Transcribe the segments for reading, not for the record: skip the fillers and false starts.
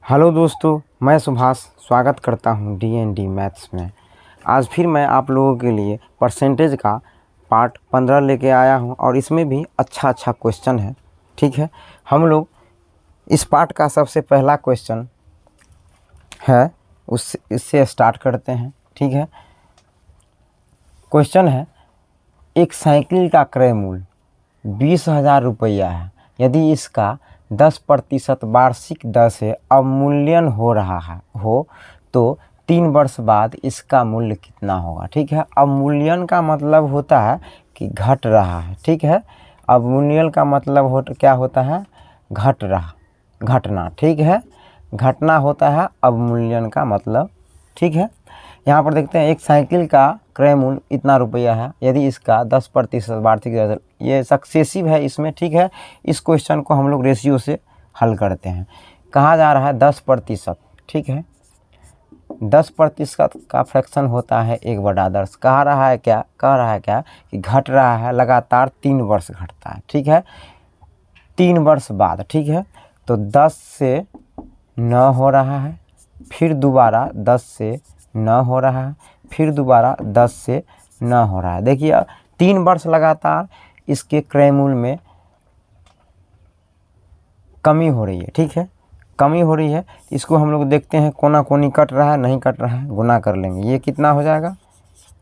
Hello दोस्तों, मैं सुभाष स्वागत करता हूं D&D मैथ्स में। आज फिर मैं आप लोगों के लिए परसेंटेज का पार्ट 15 लेके आया हूं और इसमें भी अच्छा क्वेश्चन है। ठीक है, हम लोग इस पार्ट का सबसे पहला क्वेश्चन है इससे स्टार्ट करते हैं। ठीक है, क्वेश्चन है, एक साइकिल का क्रय मूल्य 20,000 रुपया है। यदि इसका 10% वार्षिक दर से अवमूल्यन हो रहा है तो 3 वर्ष बाद इसका मूल्य कितना होगा। ठीक है, अवमूल्यन का मतलब होता है कि घट रहा है। ठीक है, अवमूल्यन का मतलब क्या होता है, घटना। ठीक है, घटना होता है अवमूल्यन का मतलब। ठीक है, यहाँ पर देखते हैं, एक साइकिल का क्रय मूल्य इतना रुपया है, यदि इसका 10% वार्षिक दर, ये सक्सेसिव है इसमें। ठीक है, इस क्वेश्चन को हम लोग रेशियो से हल करते हैं। कहा जा रहा है 10%। ठीक है, 10% का फ्रैक्शन होता है 1/10। कह रहा है क्या कि घट रहा है, लगातार 3 वर्ष घटता है। ठीक है, 3 वर्ष बाद। ठीक है, तो 10 से 9 हो रहा है, फिर दोबारा 10 से 9 हो रहा है, फिर दोबारा 10 से 9 हो रहा है। देखिए 3 वर्ष लगातार इसके क्रय मूल्य में कमी हो रही है। ठीक है, कमी हो रही है। इसको हम लोग देखते हैं, कोना कोनी कट रहा है, नहीं कट रहा है, गुना कर लेंगे। ये कितना हो जाएगा,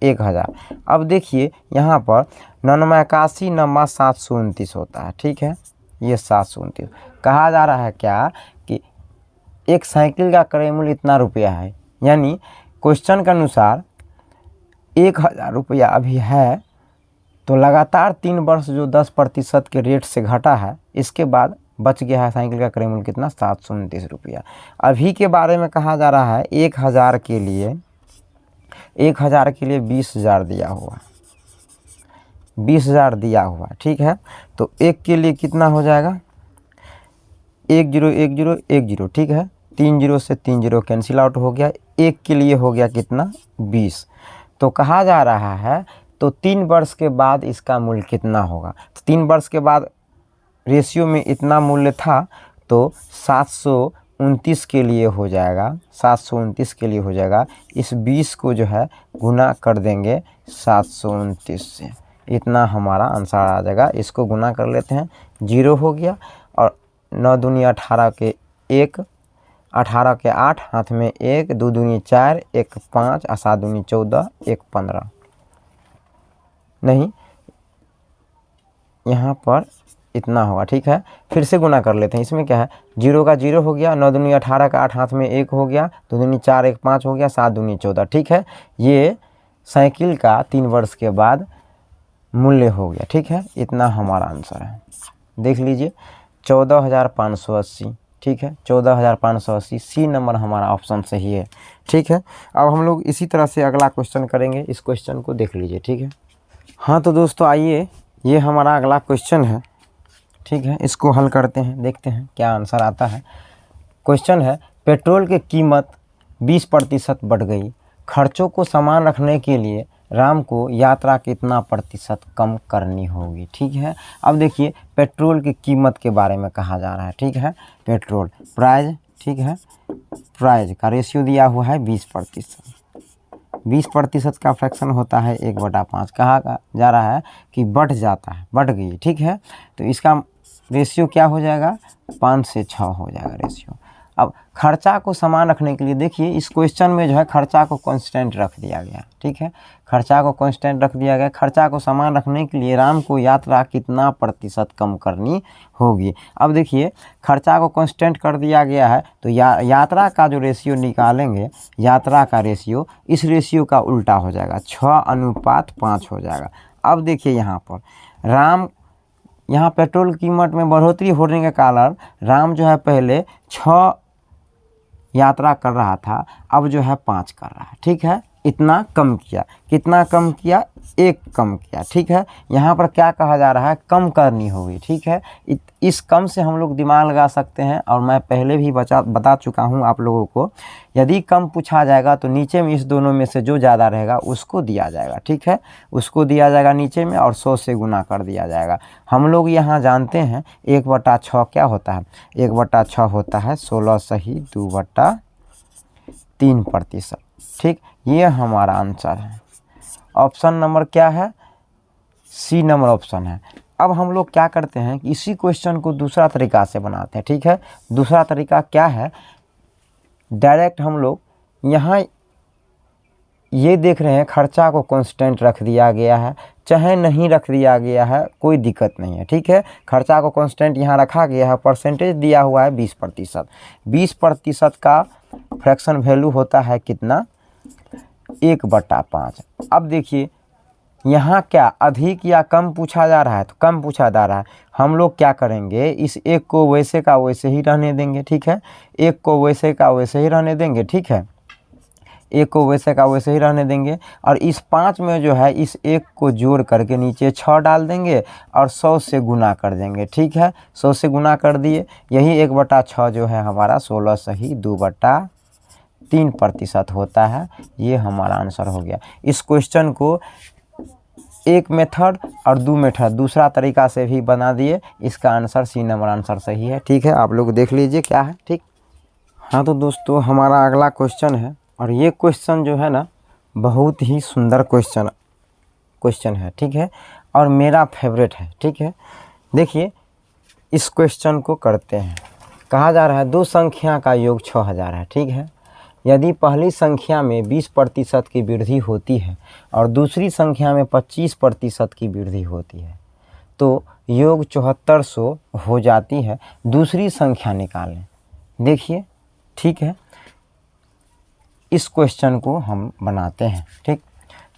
1000। अब देखिए यहाँ पर 981 9 729 होता है। ठीक है, ये 729। कहा जा रहा है क्या कि एक साइकिल का क्रय मूल्य इतना रुपया है, यानी क्वेश्चन के अनुसार 1000 रुपया अभी है, तो लगातार 3 वर्ष जो 10% के रेट से घटा है, इसके बाद बच गया है साइकिल का क्रय मूल्य कितना, 729 रुपया। अभी के बारे में कहा जा रहा है 1000 के लिए 20,000 दिया हुआ, 20,000 दिया हुआ। ठीक है, तो एक के लिए कितना हो जाएगा, 10 10 10। ठीक है, 3 0 से 3 0 कैंसिल आउट हो गया। एक के लिए हो गया कितना, 20। तो कहा जा रहा है तो 3 वर्ष के बाद इसका मूल्य कितना होगा। तो 3 वर्ष के बाद रेशियो में इतना मूल्य था, तो 729 के लिए हो जाएगा, 729 के लिए हो जाएगा। इस 20 को जो है गुना कर देंगे 729 से, इतना हमारा आंसर आ जाएगा। इसको गुना कर लेते हैं, 0 हो गया, और 9 दूनी 18 के 1, 18 के 8, हाथ में 1, 2 दूनी 4, 1 5, 7 दूनी 14, 1 15। नहीं, यहाँ पर इतना होगा। ठीक है, फिर से गुना कर लेते हैं। इसमें क्या है, 0 का 0 हो गया, 9 दूनी 18 का 8, हाथ में 1 हो गया, 2 दूनी 4, 1 5 हो गया, 7 दूनी 14। ठीक है, ये साइकिल का 3 वर्ष के बाद मूल्य हो गया। ठीक है, इतना हमारा आंसर है। देख लीजिए, 14,580। ठीक है, 14,580 सी नंबर हमारा ऑप्शन सही है। ठीक है, अब हम लोग इसी तरह से अगला क्वेश्चन करेंगे। इस क्वेश्चन को देख लीजिए। ठीक है, हाँ तो दोस्तों आइए, ये हमारा अगला क्वेश्चन है। ठीक है, इसको हल करते हैं, देखते हैं क्या आंसर आता है। क्वेश्चन है, पेट्रोल की कीमत 20% बढ़ गई, खर्चों को समान रखने के लिए राम को यात्रा कितना प्रतिशत कम करनी होगी। ठीक है, अब देखिए पेट्रोल की कीमत के बारे में कहा जा रहा है। ठीक है, पेट्रोल प्राइस। ठीक है, प्राइस का रेशियो दिया हुआ है 20%। 20% का फ्रैक्शन होता है 1/5। कहा जा रहा है कि बढ़ जाता है, बढ़ गई। ठीक है, तो इसका रेशियो क्या हो जाएगा, 5 से 6 हो जाएगा रेशियो। अब खर्चा को समान रखने के लिए देखिए, इस क्वेश्चन में जो है खर्चा को कांस्टेंट रख दिया गया। ठीक है, खर्चा को कांस्टेंट रख दिया गया। खर्चा को समान रखने के लिए राम को यात्रा कितना प्रतिशत कम करनी होगी। अब देखिए, खर्चा को कांस्टेंट कर दिया गया है, तो यात्रा का जो रेशियो निकालेंगे, यात्रा का रेशियो, इस रेशियो का उल्टा हो जाएगा, 6:5 हो जाएगा। अब देखिए यहाँ पर राम, यहाँ पेट्रोल कीमत में बढ़ोतरी होने के कारण राम जो है पहले 6 यात्रा कर रहा था, अब जो है 5 कर रहा है। ठीक है, इतना कम किया, कितना कम किया, 1 कम किया, ठीक है। यहाँ पर क्या कहा जा रहा है, कम करनी होगी, ठीक है। इस कम से हम लोग दिमाग लगा सकते हैं, और मैं पहले भी बता चुका हूँ आप लोगों को, यदि कम पूछा जाएगा तो नीचे में इस दोनों में से जो ज़्यादा रहेगा उसको दिया जाएगा, ठीक है, उसको दिया जाएगा नीचे में, और 100 से गुना कर दिया जाएगा। हम लोग यहाँ जानते हैं 1/6 क्या होता है, 1/6 होता है 16 सही 2/3%, ठीक। ये हमारा आंसर है। ऑप्शन नंबर क्या है, सी नंबर ऑप्शन है। अब हम लोग क्या करते हैं कि इसी क्वेश्चन को दूसरा तरीका से बनाते हैं, ठीक है। दूसरा तरीका क्या है, डायरेक्ट हम लोग यहाँ ये देख रहे हैं खर्चा को कांस्टेंट रख दिया गया है, चाहे नहीं रख दिया गया है कोई दिक्कत नहीं है, ठीक है। खर्चा को कांस्टेंट यहाँ रखा गया है, परसेंटेज दिया हुआ है 20%। 20% का फ्रैक्शन वैल्यू होता है कितना, 1/5। अब देखिए यहाँ क्या अधिक या कम पूछा जा रहा है, तो कम पूछा जा रहा है। हम लोग क्या करेंगे, इस 1 को वैसे का वैसे ही रहने देंगे, ठीक है। 1 को वैसे का वैसे ही रहने देंगे, ठीक है। 1 को वैसे का वैसे ही रहने देंगे, और इस 5 में जो है इस 1 को जोड़ करके नीचे 6 डाल देंगे और 100 से गुना कर देंगे, ठीक है। 100 से गुना कर दिए, यही 1/6 जो है हमारा 16 सही 2/3% होता है। ये हमारा आंसर हो गया। इस क्वेश्चन को एक मेथड और 2 मेथड दूसरा तरीका से भी बना दिए, इसका आंसर सी नंबर आंसर सही है, ठीक है। आप लोग देख लीजिए क्या है, ठीक। हाँ तो दोस्तों हमारा अगला क्वेश्चन है, और ये क्वेश्चन जो है ना बहुत ही सुंदर क्वेश्चन है, ठीक है, और मेरा फेवरेट है, ठीक है। देखिए इस क्वेश्चन को करते हैं। कहा जा रहा है 2 संख्या का योग 6000 है, ठीक है। यदि पहली संख्या में 20% की वृद्धि होती है और दूसरी संख्या में 25% की वृद्धि होती है तो योग 7400 हो जाती है। दूसरी संख्या निकालें। देखिए ठीक है, इस क्वेश्चन को हम बनाते हैं, ठीक।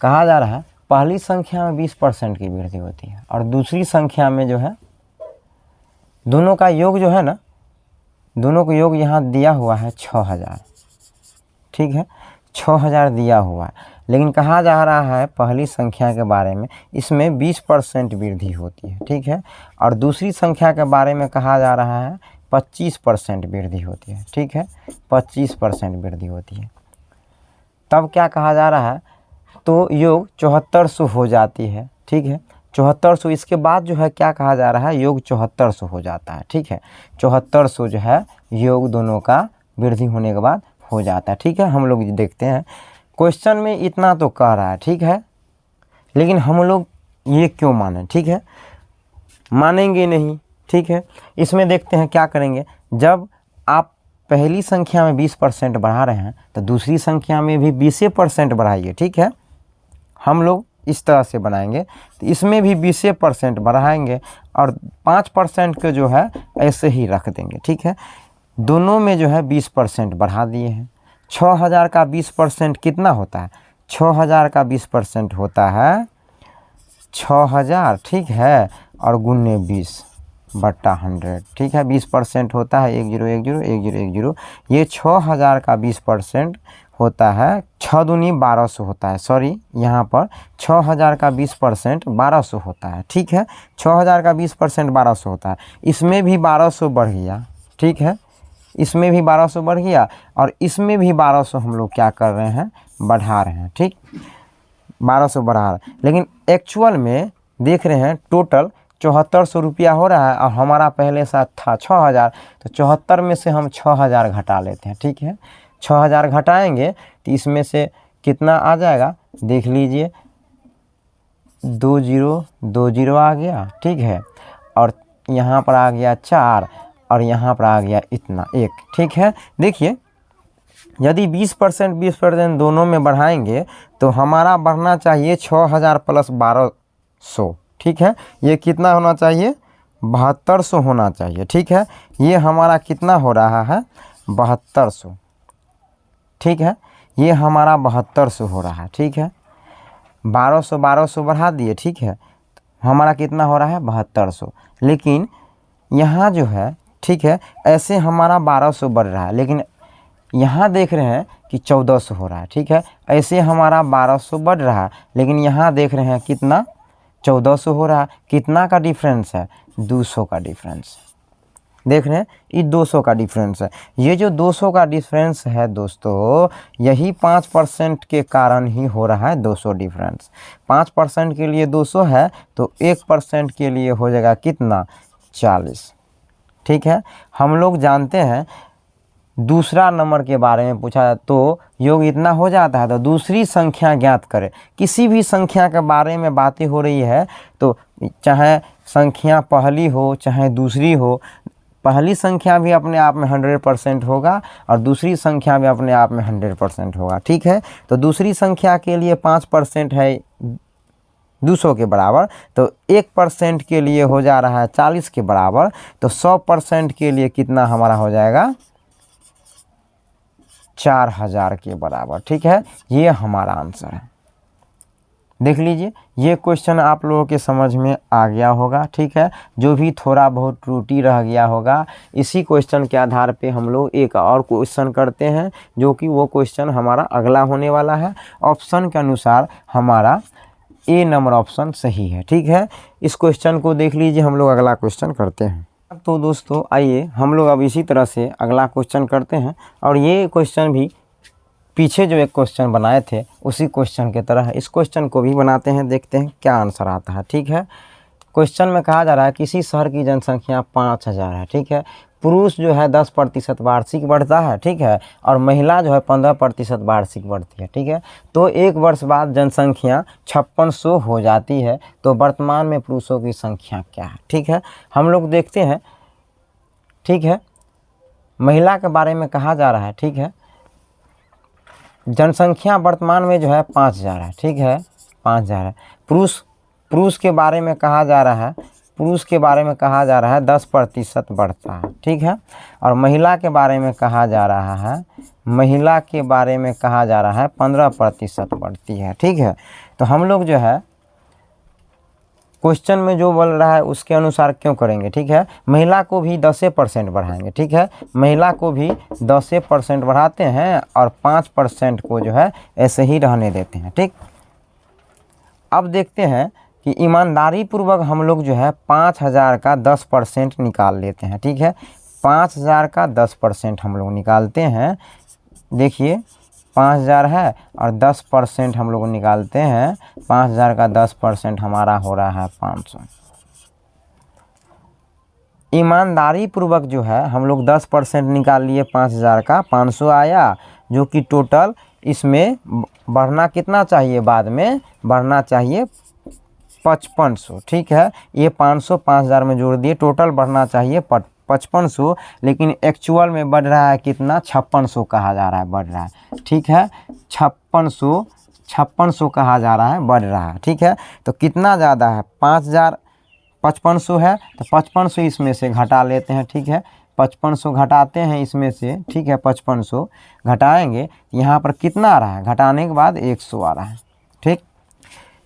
कहा जा रहा है पहली संख्या में 20% की वृद्धि होती है और दूसरी संख्या में जो है दोनों का योग जो है ना, दोनों का योग यहाँ दिया हुआ है 6000, ठीक है, 6000 दिया हुआ है। लेकिन कहा जा रहा है पहली संख्या के बारे में इसमें 20% वृद्धि होती है, ठीक है, और दूसरी संख्या के बारे में कहा जा रहा है 25% वृद्धि होती है, ठीक है, 25% वृद्धि होती है। तब क्या कहा जा रहा है, तो योग 7400 हो जाती है, ठीक है, 7400। इसके बाद जो है क्या कहा जा रहा है, योग 7400 हो जाता है, ठीक है, 7400 जो है योग दोनों का वृद्धि होने के बाद हो जाता है, ठीक है। हम लोग देखते हैं क्वेश्चन में इतना तो कह रहा है, ठीक है, लेकिन हम लोग ये क्यों माने, ठीक है, मानेंगे नहीं, ठीक है। इसमें देखते हैं क्या करेंगे। जब आप पहली संख्या में 20% बढ़ा रहे हैं तो दूसरी संख्या में भी 20% बढ़ाइए, ठीक है। हम लोग इस तरह से बनाएंगे, तो इसमें भी 20% बढ़ाएंगे और 5% के जो है ऐसे ही रख देंगे, ठीक है। दोनों में जो है 20% बढ़ा दिए हैं। 6000 का 20% कितना होता है, 6000 का 20% होता है 6000, ठीक है, और गुने 20/100, ठीक है। 20% होता है 1010101010। ये 6000 का 20% होता है 6 दूनी 1200 होता है, सॉरी यहाँ पर 6000 का 20% 1200 होता है, ठीक है। 6000 का 20% 1200 होता है। इसमें भी 1200 बढ़ गया, ठीक है, इसमें भी 1200 बढ़ गया और इसमें भी 1200 हम लोग क्या कर रहे हैं, बढ़ा रहे हैं, ठीक, 1200 बढ़ा रहे हैं। लेकिन एक्चुअल में देख रहे हैं टोटल 7400 रुपया हो रहा है और हमारा पहले साथ था 6000, तो 74 में से हम 6000 घटा लेते हैं, ठीक है। 6000 घटाएंगे तो इसमें से कितना आ जाएगा, देख लीजिए 2020 आ गया, ठीक है, और यहाँ पर आ गया 4 और यहाँ पर आ गया इतना 1, ठीक है। देखिए यदि 20% दोनों में बढ़ाएंगे तो हमारा बढ़ना चाहिए 6000 प्लस 1200, ठीक है। ये कितना होना चाहिए, 7200 होना चाहिए, ठीक है। ये हमारा कितना हो रहा है, 7200, ठीक है, ये हमारा 7200 हो रहा है, ठीक है। 1200 बढ़ा दिए, ठीक है, हमारा कितना हो रहा है, 7200। लेकिन यहाँ जो है, ठीक है, ऐसे हमारा 1200 बढ़ रहा है, लेकिन यहाँ देख रहे हैं कि 1400 हो रहा है, ठीक है। ऐसे हमारा 1200 बढ़ रहा है, लेकिन यहाँ देख रहे हैं कितना 1400 हो रहा है। कितना का डिफरेंस है? 200 का डिफरेंस। देख रहे हैं ये 200 का डिफरेंस है। ये जो 200 का डिफरेंस है दोस्तों, यही 5% के कारण ही हो रहा है 200 डिफरेंस। 5% के लिए 200 है तो 1% के लिए हो जाएगा कितना? 40, ठीक है। हम लोग जानते हैं दूसरा नंबर के बारे में पूछा तो योग इतना हो जाता है तो दूसरी संख्या ज्ञात करें। किसी भी संख्या के बारे में बातें हो रही है तो चाहे संख्या पहली हो चाहे दूसरी हो, पहली संख्या भी अपने आप में 100% होगा और दूसरी संख्या भी अपने आप में 100% होगा, ठीक है। तो दूसरी संख्या के लिए 5% है 200 के बराबर, तो 1% के लिए हो जा रहा है 40 के बराबर, तो 100% के लिए कितना हमारा हो जाएगा? 4000 के बराबर, ठीक है। ये हमारा आंसर है। देख लीजिए, ये क्वेश्चन आप लोगों के समझ में आ गया होगा, ठीक है। जो भी थोड़ा बहुत त्रुटि रह गया होगा, इसी क्वेश्चन के आधार पे हम लोग एक और क्वेश्चन करते हैं, जो कि वो क्वेश्चन हमारा अगला होने वाला है। ऑप्शन के अनुसार हमारा ए नंबर ऑप्शन सही है, ठीक है। इस क्वेश्चन को देख लीजिए, हम लोग अगला क्वेश्चन करते हैं। तो दोस्तों आइए हम लोग अब इसी तरह से अगला क्वेश्चन करते हैं, और ये क्वेश्चन भी पीछे जो एक क्वेश्चन बनाए थे उसी क्वेश्चन के तरह है। इस क्वेश्चन को भी बनाते हैं, देखते हैं क्या आंसर आता है, ठीक है। क्वेश्चन में कहा जा रहा है किसी शहर की जनसंख्या 5000 है, ठीक है। पुरुष जो है 10% वार्षिक बढ़ता है, ठीक है, और महिला जो है 15% वार्षिक बढ़ती है, ठीक है। तो 1 वर्ष बाद जनसंख्या 5600 हो जाती है, तो वर्तमान में पुरुषों की संख्या क्या है, ठीक है। हम लोग देखते हैं, ठीक है। महिला के बारे में कहा जा रहा है, ठीक है। जनसंख्या वर्तमान में जो है 5000 है, ठीक है, 5000 है। पुरुष के बारे में कहा जा रहा है, पुरुष के बारे में कहा जा रहा है 10% बढ़ता है, ठीक है। और महिला के बारे में कहा जा रहा है, महिला के बारे में कहा जा रहा है 15% बढ़ती है, ठीक है। तो हम लोग जो है क्वेश्चन में जो बोल रहा है उसके अनुसार क्यों करेंगे, ठीक है। महिला को भी 10% बढ़ाएंगे, ठीक है। महिला को भी 10% बढ़ाते हैं और 5% को जो है ऐसे ही रहने देते हैं, ठीक। अब देखते हैं कि ईमानदारी पूर्वक हम लोग जो है 5000 का 10% निकाल लेते हैं, ठीक है। 5000 का 10% हम लोग निकालते हैं। देखिए 5000 है और 10% हम लोग निकालते हैं। 5000 का 10% हमारा हो रहा है 500। ईमानदारी पूर्वक जो है हम लोग 10% निकाल लिए, 5000 का 500 आया, जो कि टोटल इसमें बढ़ना कितना चाहिए, बाद में बढ़ना चाहिए 5500, ठीक है। ये 500 5000 में जोड़ दिए, टोटल बढ़ना चाहिए 5500, लेकिन एक्चुअल में बढ़ रहा है कितना? 5600 कहा जा रहा है, बढ़ रहा है, ठीक है। 5600 कहा जा रहा है, बढ़ रहा है, ठीक है। तो कितना ज़्यादा है? 5000 5500 है, तो 5500 इसमें से घटा लेते हैं, ठीक है। 5500 घटाते हैं इसमें से, ठीक है। 5500 घटाएंगे, यहाँ पर कितना आ रहा है? घटाने के बाद 100 आ रहा है, ठीक।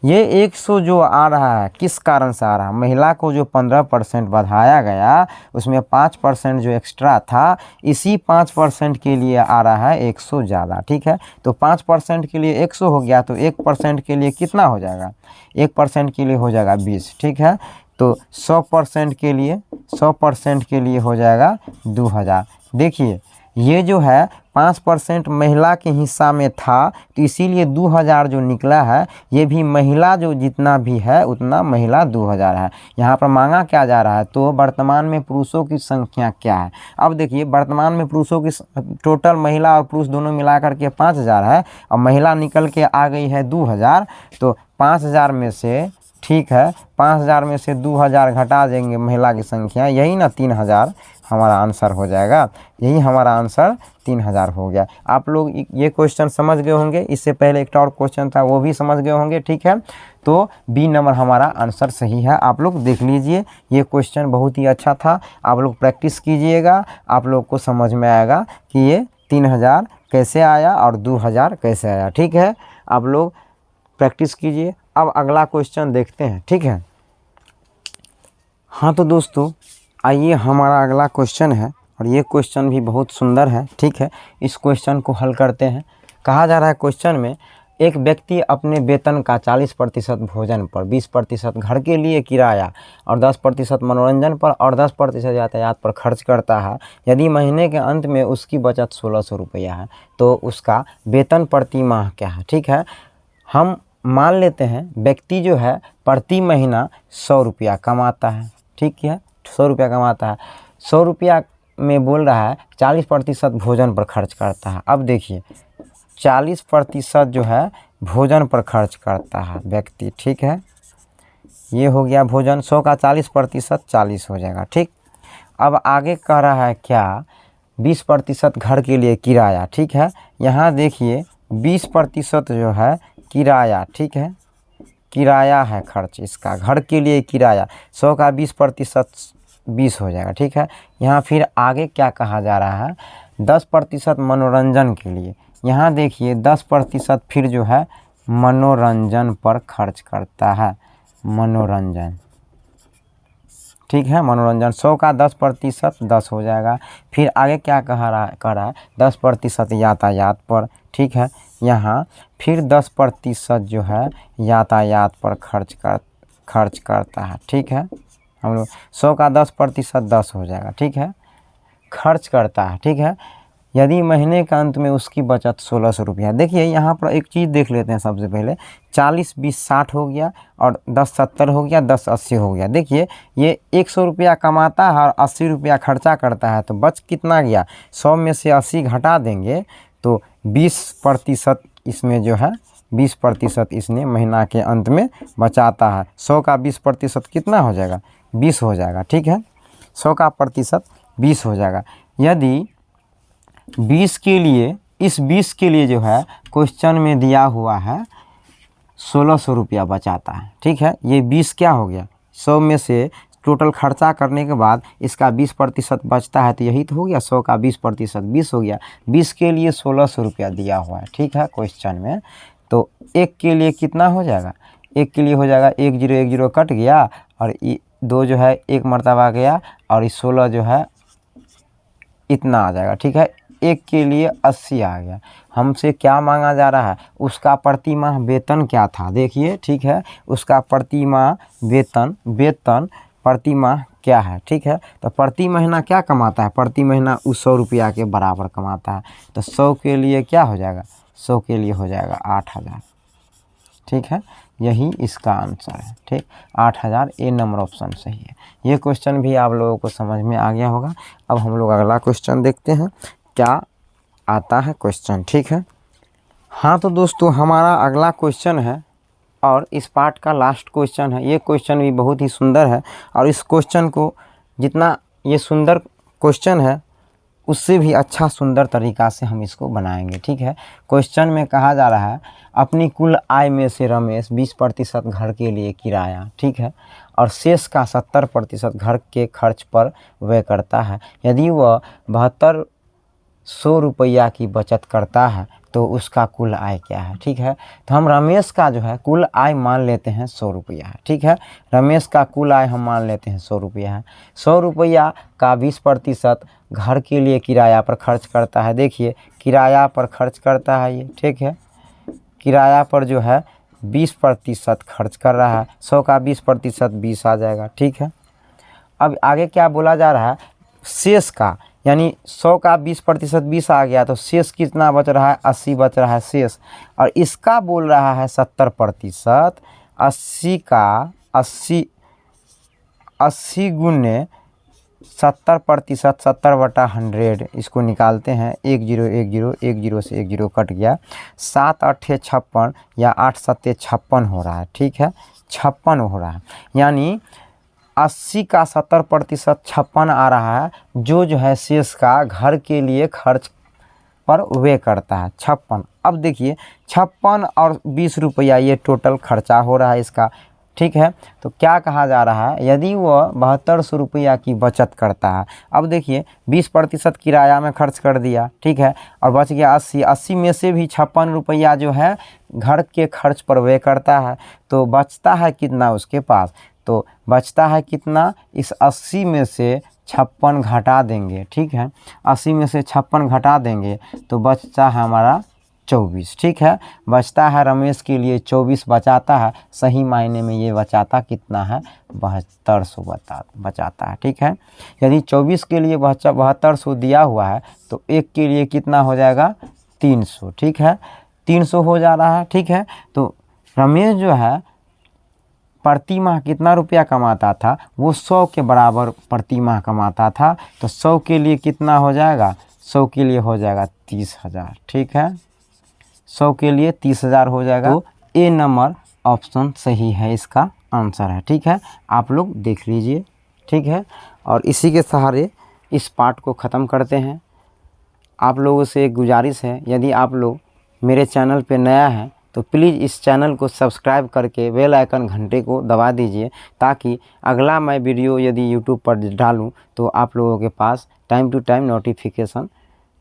ये 100 जो आ रहा है किस कारण से आ रहा है? महिला को जो 15% बढ़ाया गया उसमें 5% जो एक्स्ट्रा था, इसी 5% के लिए आ रहा है 100 ज़्यादा, ठीक है। तो 5% के लिए 100 हो गया, तो 1% के लिए कितना हो जाएगा? 1% के लिए हो जाएगा 20, ठीक है। तो 100% के लिए 100% के लिए हो जाएगा 2000। देखिए ये जो है 5% महिला के हिस्सा में था, तो इसीलिए 2000 जो निकला है, ये भी महिला जो जितना भी है उतना महिला 2000 है। यहाँ पर मांगा क्या जा रहा है? तो वर्तमान में पुरुषों की संख्या क्या है। अब देखिए वर्तमान में पुरुषों की टोटल महिला और पुरुष दोनों मिलाकर के 5000 है, और महिला निकल के आ गई है 2000। तो 5000 में से, ठीक है, 5000 में से 2000 घटा देंगे महिला की संख्या, यही ना 3000 हमारा आंसर हो जाएगा। यही हमारा आंसर 3000 हो गया। आप लोग ये क्वेश्चन समझ गए होंगे। इससे पहले एक और क्वेश्चन था वो भी समझ गए होंगे, ठीक है। तो बी नंबर हमारा आंसर सही है। आप लोग देख लीजिए, ये क्वेश्चन बहुत ही अच्छा था। आप लोग प्रैक्टिस कीजिएगा, आप लोग को समझ में आएगा कि ये 3000 कैसे आया और 2000 कैसे आया, ठीक है। आप लोग प्रैक्टिस कीजिए। अब अगला क्वेश्चन देखते हैं, ठीक है। हाँ तो दोस्तों आइए हमारा अगला क्वेश्चन है, और ये क्वेश्चन भी बहुत सुंदर है। ठीक है, इस क्वेश्चन को हल करते हैं। कहा जा रहा है क्वेश्चन में, एक व्यक्ति अपने वेतन का 40% भोजन पर, 20% घर के लिए किराया और 10% मनोरंजन पर और 10% यातायात पर खर्च करता है। यदि महीने के अंत में उसकी बचत 1600 रुपया है तो उसका वेतन प्रति माह क्या है। ठीक है, हम मान लेते हैं व्यक्ति जो है प्रति महीना 100 रुपया कमाता है। ठीक है, 100 रुपया कमाता है। 100 रुपया में बोल रहा है 40% भोजन पर खर्च करता है। अब देखिए 40% जो है भोजन पर खर्च करता है व्यक्ति। ठीक है, ये हो गया भोजन। 100 का 40% 40 हो जाएगा। ठीक, अब आगे कह रहा है क्या, 20% घर के लिए किराया। ठीक है, यहाँ देखिए 20% जो है किराया। ठीक है, किराया है खर्च इसका, घर के लिए किराया। 100 का 20% 20 हो जाएगा। ठीक है, यहाँ फिर आगे क्या कहा जा रहा है, 10% मनोरंजन के लिए। यहाँ देखिए 10% फिर जो है मनोरंजन पर खर्च करता है, मनोरंजन। ठीक है, मनोरंजन। 100 का 10% 10 हो जाएगा। फिर आगे क्या कह रहा है 10% यातायात पर। ठीक है, यहाँ फिर 10% जो है यातायात पर खर्च करता है। ठीक है, हम लोग 100 का 10% 10 हो जाएगा। ठीक है, खर्च करता है। ठीक है, यदि महीने के अंत में उसकी बचत 1600 रुपया। देखिए यहाँ पर एक चीज़ देख लेते हैं सबसे पहले, 40 20 60 हो गया और 10 70 हो गया, 10 80 हो गया। देखिए ये 100 रुपया कमाता है और 80 रुपया खर्चा करता है, तो बच कितना गया, 100 में से 80 घटा देंगे तो 20% इसमें जो है 20% इसने महीना के अंत में बचाता है। 100 का 20% कितना हो जाएगा, 20 हो जाएगा। ठीक है, 100 का प्रतिशत 20 हो जाएगा। यदि 20 के लिए, इस 20 के लिए जो है क्वेश्चन में दिया हुआ है 1600 रुपया बचाता है। ठीक है, ये 20 क्या हो गया, 100 में से टोटल खर्चा करने के बाद इसका 20% बचता है, तो यही तो हो गया 100 का 20% 20 हो गया। 20 के लिए 1600 रुपया दिया हुआ है। ठीक है, क्वेश्चन में तो एक के लिए कितना हो जाएगा, एक के लिए हो जाएगा 1010 कट गया और 2 जो है एक मरतबा गया और इस 16 जो है इतना आ जाएगा। ठीक है, एक के लिए 80 आ गया। हमसे क्या मांगा जा रहा है, उसका प्रति माह वेतन क्या था। देखिए ठीक है, उसका प्रति माह वेतन प्रति माह क्या है। ठीक है, तो प्रति महीना क्या कमाता है, प्रति महीना उस 100 रुपया के बराबर कमाता है। तो 100 के लिए क्या हो जाएगा, 100 के लिए हो जाएगा 8000। ठीक है, यही इसका आंसर है। ठीक, 8000 ए नंबर ऑप्शन सही है। ये क्वेश्चन भी आप लोगों को समझ में आ गया होगा। अब हम लोग अगला क्वेश्चन देखते हैं क्या आता है क्वेश्चन। ठीक है, हाँ तो दोस्तों हमारा अगला क्वेश्चन है और इस पार्ट का लास्ट क्वेश्चन है। ये क्वेश्चन भी बहुत ही सुंदर है और इस क्वेश्चन को जितना ये सुंदर क्वेश्चन है उससे भी अच्छा सुंदर तरीक़ा से हम इसको बनाएंगे। ठीक है, क्वेश्चन में कहा जा रहा है अपनी कुल आय में से रमेश 20% घर के लिए किराया, ठीक है, और शेष का 70% घर के खर्च पर व्यय करता है। यदि वह 7200 रुपया की बचत करता है तो उसका कुल आय क्या है। ठीक है, तो हम रमेश का जो है कुल आय मान लेते हैं 100 रुपया है। ठीक है, रमेश का कुल आय हम मान लेते हैं 100 रुपया है। 100 रुपया का 20% घर के लिए किराया पर खर्च करता है। देखिए किराया पर खर्च करता है ये। ठीक है, किराया पर जो है 20% खर्च कर रहा है। 100 का 20% 20 आ जाएगा। ठीक है, अब आगे क्या बोला जा रहा है, शेष का, यानी 100 का 20% 20 आ गया तो शेष कितना बच रहा है, 80 बच रहा है शेष। और इसका बोल रहा है 70%, 80 का 80 गुने 70%, 70/100 इसको निकालते हैं। 10 से 10 कट गया, 7 8 56 या 8 7 56 हो रहा है। ठीक है, 56 हो रहा है, यानी 80 का 70% 56 आ रहा है, जो है शेष का घर के लिए खर्च पर वे करता है 56। अब देखिए 56 और 20 रुपया ये टोटल खर्चा हो रहा है इसका। ठीक है, तो क्या कहा जा रहा है, यदि वह 7200 रुपया की बचत करता है। अब देखिए 20% किराया में खर्च कर दिया। ठीक है, और बच गया 80 में से भी 56 रुपया जो है घर के खर्च पर व्यय करता है, तो बचता है कितना उसके पास, तो बचता है कितना, इस 80 में से 56 घटा देंगे, ठीक है, 80 में से 56 घटा देंगे तो बचता है हमारा 24, ठीक है। बचता है रमेश के लिए 24 बचाता है, सही मायने में ये बचाता कितना है, 7200 बचाता है, ठीक है। यदि 24 के लिए 7200 दिया हुआ है तो एक के लिए कितना हो जाएगा, 300, ठीक है, 300 हो जा रहा है, ठीक है। तो रमेश जो है प्रति माह कितना रुपया कमाता था, वो 100 के बराबर प्रति माह कमाता था, तो 100 के लिए कितना हो जाएगा, 100 के लिए हो जाएगा 30,000, ठीक है, 100 के लिए 30,000 हो जाएगा। तो ए नंबर ऑप्शन सही है, इसका आंसर है, ठीक है। आप लोग देख लीजिए, ठीक है। और इसी के सहारे इस पार्ट को ख़त्म करते हैं। आप लोगों से एक गुजारिश है, यदि आप लोग मेरे चैनल पे नया है तो प्लीज़ इस चैनल को सब्सक्राइब करके बेल आइकन घंटे को दबा दीजिए, ताकि अगला मैं वीडियो यदि यूट्यूब पर डालूं तो आप लोगों के पास टाइम टू टाइम नोटिफिकेशन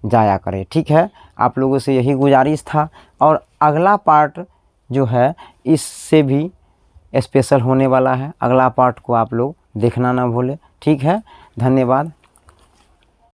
जाया करे, ठीक है। आप लोगों से यही गुजारिश था। और अगला पार्ट जो है इससे भी स्पेशल होने वाला है, अगला पार्ट को आप लोग देखना ना भूलें, ठीक है। धन्यवाद।